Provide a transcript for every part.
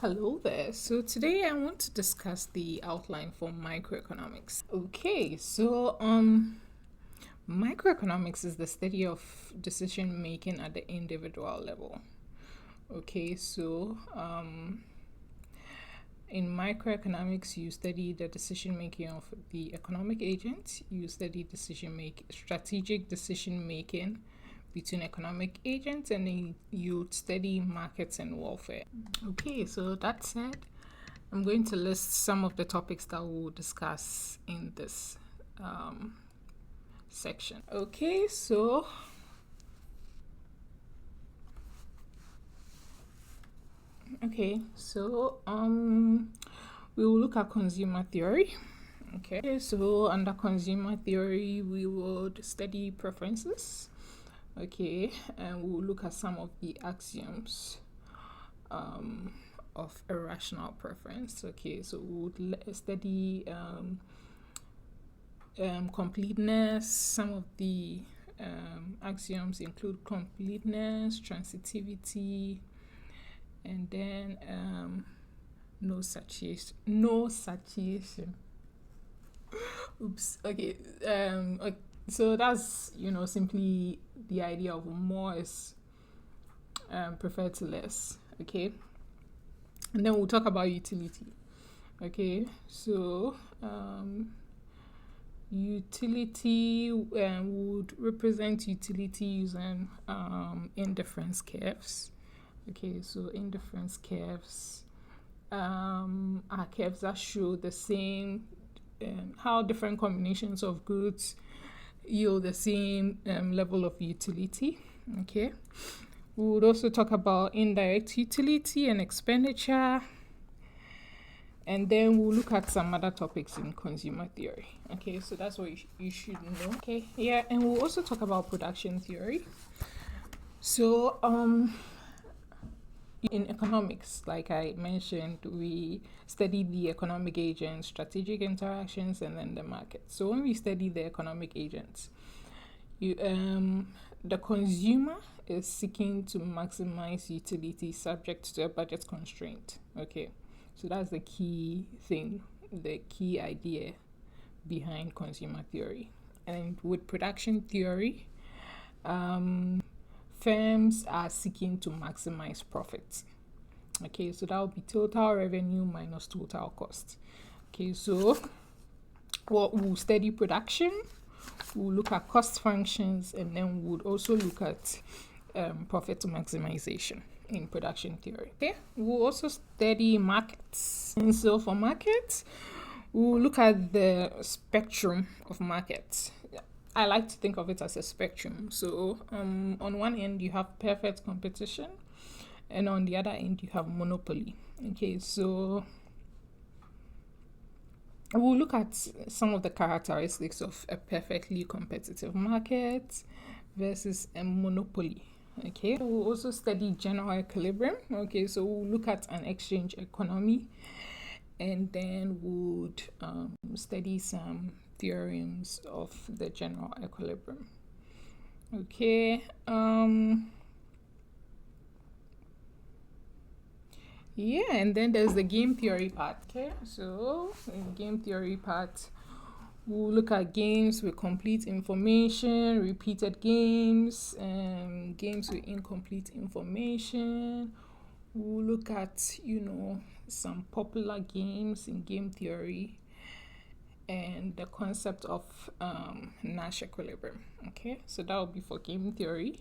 Hello there. So today I want to discuss the outline for microeconomics. Okay, microeconomics is the study of decision making at the individual level. Okay, in microeconomics, you study the decision making of the economic agents. You study strategic decision making between economic agents, and then you study markets and welfare. Okay, so that said, I'm going to list some of the topics that we'll discuss in this section. We will look at consumer theory. Okay, so under consumer theory, we would study preferences. Okay, and we'll look at some of the axioms of irrational preference. Okay, so we'll study completeness. Some of the axioms include completeness, transitivity, and then no satiation. Oops. Okay. So that's simply the idea of more is preferred to less. Okay. And then we'll talk about utility. Okay. So utility would represent utility using indifference curves. Okay, so indifference curves are curves that show the same how different combinations of goods yield the same level of utility. Okay, we would also talk about indirect utility and expenditure, and then we'll look at some other topics in consumer theory. Okay, so that's what you should know. Okay, yeah, and we'll also talk about production theory. So in economics, like I mentioned, we study the economic agents, strategic interactions, and then the market. So when we study the economic agents, the consumer is seeking to maximize utility subject to a budget constraint. Okay, so that's the key thing, the key idea behind consumer theory. And with production theory, firms are seeking to maximize profits. Okay, so that will be total revenue minus total cost. Okay, so we'll study production, we'll look at cost functions, and then we'll also look at profit maximization in production theory. Okay, we'll also study markets. And so for markets, we'll look at the spectrum of markets. I like to think of it as a spectrum. So on one end you have perfect competition, and on the other end you have monopoly. Okay, so we'll look at some of the characteristics of a perfectly competitive market versus a monopoly. Okay, we'll also study general equilibrium. Okay, so we'll look at an exchange economy, and then we'll study some theorems of the general equilibrium. Okay, yeah, and then there's the game theory part. Okay, so in game theory part, we'll look at games with complete information, repeated games, games with incomplete information. We'll look at some popular games in game theory, and the concept of Nash equilibrium. Okay, so that will be for game theory.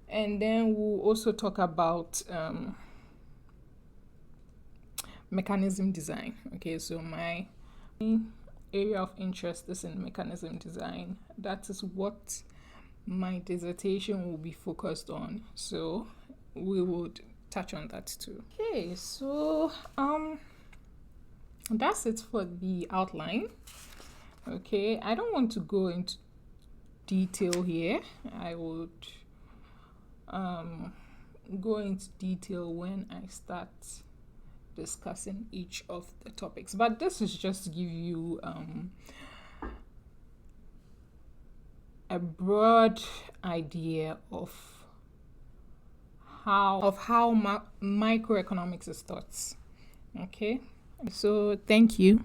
And then we'll also talk about mechanism design. Okay, so my area of interest is in mechanism design. That is what my dissertation will be focused on. So we would touch on that too. Okay, so that's it for the outline. Okay, I don't want to go into detail here. I would go into detail when I start discussing each of the topics, but this is just to give you a broad idea of how microeconomics is taught. Okay, so thank you.